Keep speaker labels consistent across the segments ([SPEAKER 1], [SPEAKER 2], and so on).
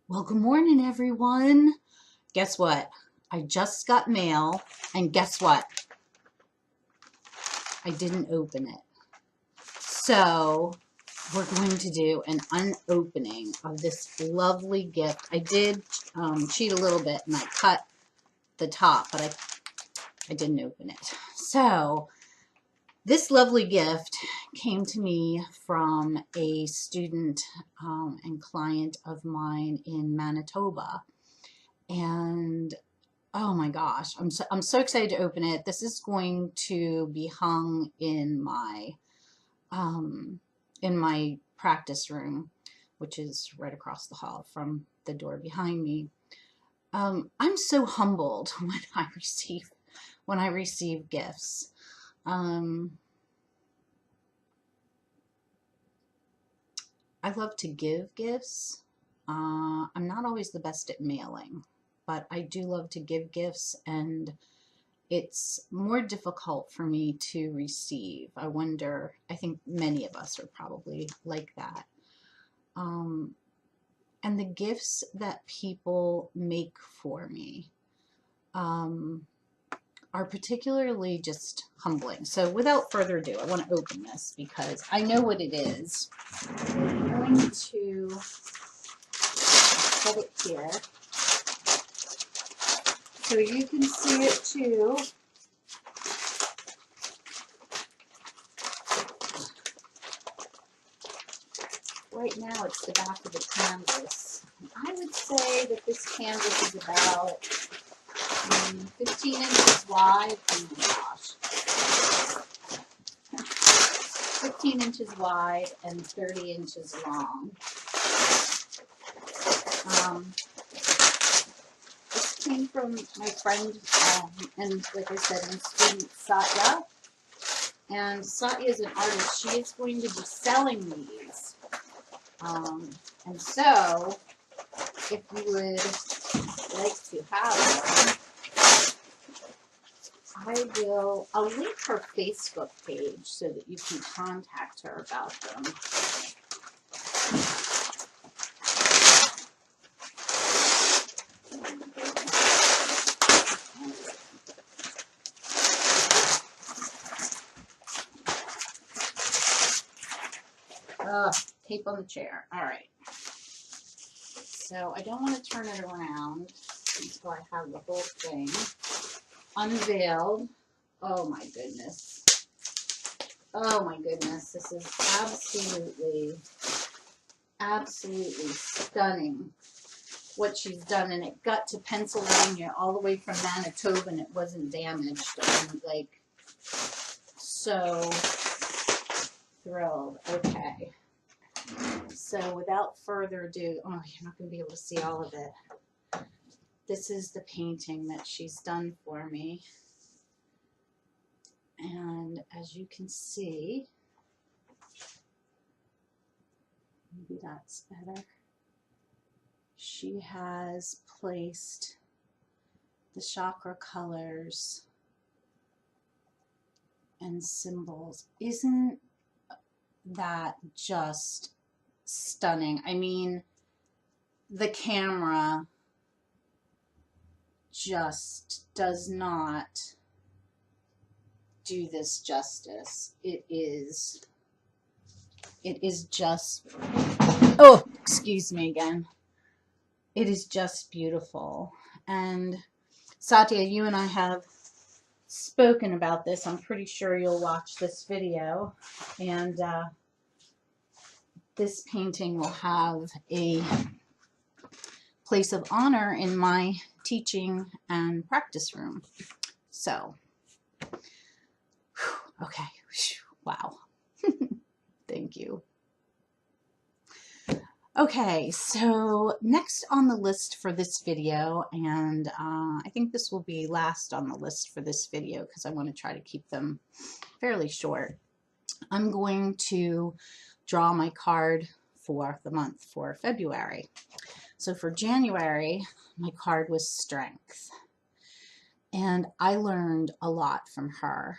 [SPEAKER 1] Well, good morning, everyone. Guess what? I just got mail, and guess what? I didn't open it. So, we're going to do an unopening of this lovely gift. I did cheat a little bit, and I cut the top, but I didn't open it. So, this lovely gift came to me from a student and client of mine in Manitoba. And oh my gosh, I'm so excited to open it. This is going to be hung um, in my practice room, which is right across the hall from the door behind me. I'm so humbled when I receive gifts. Um, I love to give gifts. I'm not always the best at mailing, but I do love to give gifts, and it's more difficult for me to receive. I think many of us are probably like that. Um, and the gifts that people make for me um, are particularly just humbling. So without further ado, I want to open this because I know what it is. I'm going to put it here so you can see it too. Right now it's the back of the canvas. I would say that this canvas is about 15 inches wide. Oh my gosh. 15 inches wide and 30 inches long. This came from my friend, and like I said, my student Satya. And Satya is an artist. She is going to be selling these. And so, if you would like to have one, I'll link her Facebook page so that you can contact her about them. Tape on the chair. All right. So I don't want to turn it around until I have the whole thing unveiled. Oh my goodness. Oh my goodness. This is absolutely stunning what she's done. And it got to Pennsylvania all the way from Manitoba, and it wasn't damaged. I'm like so thrilled. Okay. So without further ado, oh, you're not going to be able to see all of it. This is the painting that she's done for me. And as you can see, maybe that's better. She has placed the chakra colors and symbols. Isn't that just stunning? I mean, the camera just does not do this justice. It is just, oh, excuse me again. It is just beautiful. And Satya, you and I have spoken about this. I'm pretty sure you'll watch this video. And this painting will have a place of honor in my teaching and practice room. So, okay. Wow. Thank you. Okay, so next on the list for this video, and I think this will be last on the list for this video because I want to try to keep them fairly short. I'm going to draw my card for the month for February. So for January, my card was Strength. And I learned a lot from her.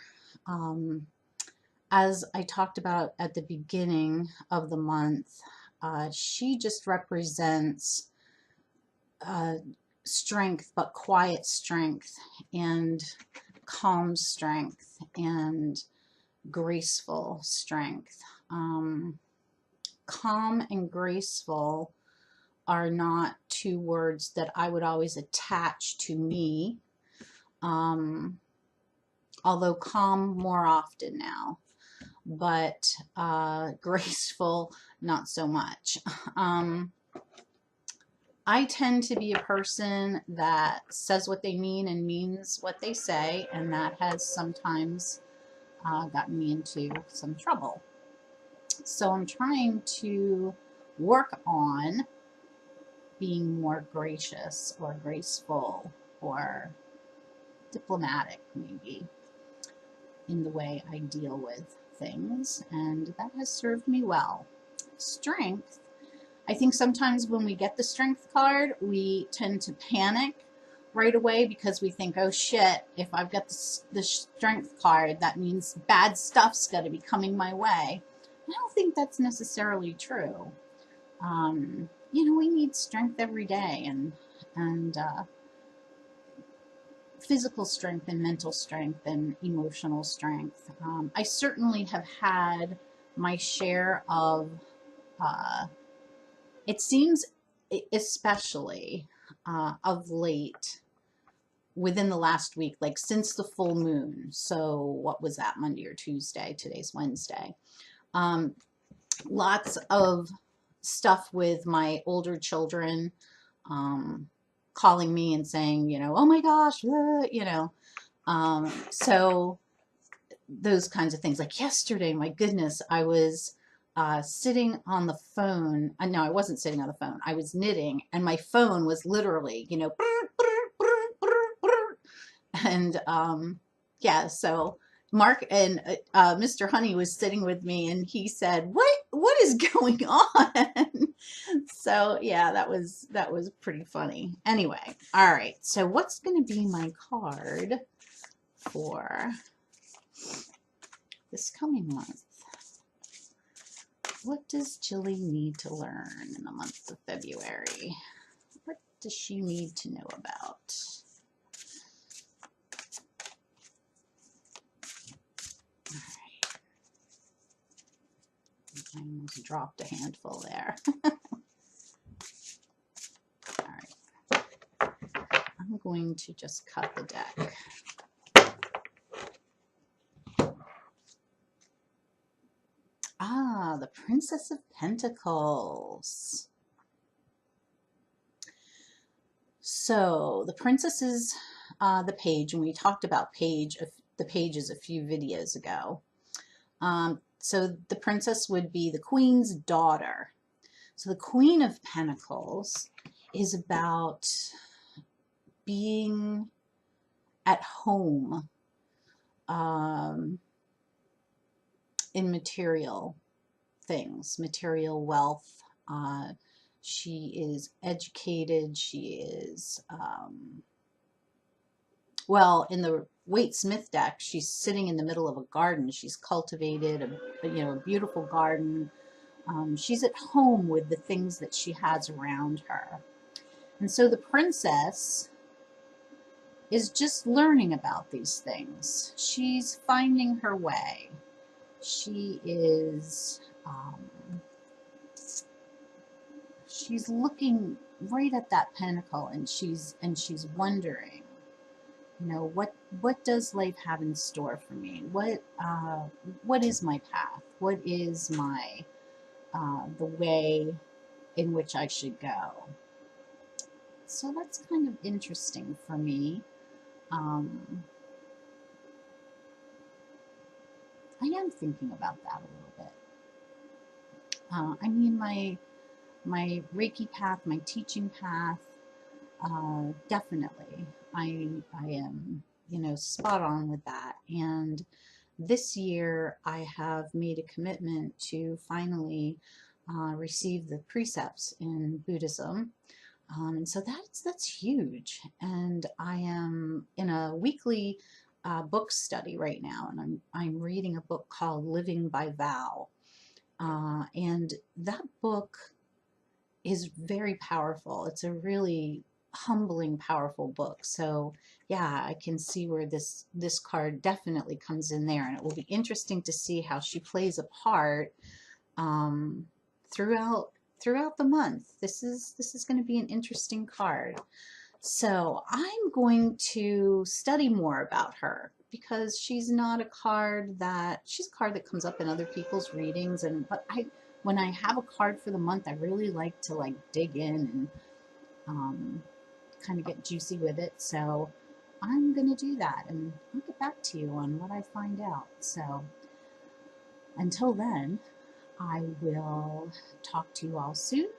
[SPEAKER 1] As I talked about at the beginning of the month, she just represents uh, strength, but quiet strength, and calm strength, and graceful strength. Calm and graceful are not two words that I would always attach to me, although calm more often now, but graceful not so much. I tend to be a person that says what they mean and means what they say, and that has sometimes gotten me into some trouble. So I'm trying to work on being more gracious or graceful or diplomatic, maybe, in the way I deal with things, and that has served me well. Strength. I think sometimes when we get the strength card, we tend to panic right away because we think, oh shit, if I've got the strength card, that means bad stuff's got to be coming my way. I don't think that's necessarily true. You know, we need strength every day, and physical strength and mental strength and emotional strength. I certainly have had my share of, it seems especially of late, within the last week, like since the full moon. So what was that, Monday or Tuesday? Today's Wednesday. Lots of stuff with my older children calling me and saying, you know, oh my gosh, you know. So those kinds of things. Like yesterday, my goodness, I was sitting on the phone. No, I wasn't sitting on the phone. I was knitting, and my phone was literally, you know, and yeah, so Mark and Mr. Honey was sitting with me, and he said, "What is going on?" So yeah, that was pretty funny. Anyway, all right. So what's going to be my card for this coming month? What does Jilly need to learn in the month of February? What does she need to know about? I almost dropped a handful there. All right. I'm going to just cut the deck. Ah, the Princess of Pentacles. So the Princess is the page, and we talked about the pages a few videos ago. So the princess would be the queen's daughter. So the Queen of Pentacles is about being at home in material things, material wealth. She is educated. She is, well, in the Waite Smith deck, she's sitting in the middle of a garden. She's cultivated a beautiful garden. She's at home with the things that she has around her. And so the princess is just learning about these things. She's finding her way. She is, she's looking right at that pentacle, and she's wondering, you know, what does life have in store for me? What is my path? What is my the way in which I should go? So that's kind of interesting for me. I am thinking about that a little bit. I mean, my Reiki path, my teaching path, definitely. I am, you know, spot on with that. And this year I have made a commitment to finally receive the precepts in Buddhism. And so that's huge. And I am in a weekly book study right now, and I'm reading a book called Living by Vow. And that book is very powerful. It's a really humbling, powerful book. So yeah, I can see where this card definitely comes in there, and it will be interesting to see how she plays a part um, throughout the month. This is going to be an interesting card. So I'm going to study more about her because she's not a card that she's a card that comes up in other people's readings, and but I when I have a card for the month, I really like to like dig in and um, kind of get juicy with it. So I'm gonna do that, and I'll get back to you on what I find out. So until then, I will talk to you all soon.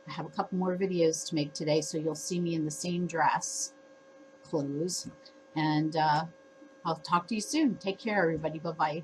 [SPEAKER 1] I have a couple more videos to make today, so you'll see me in the same dress clothes. And I'll talk to you soon. Take care, everybody. Bye-bye.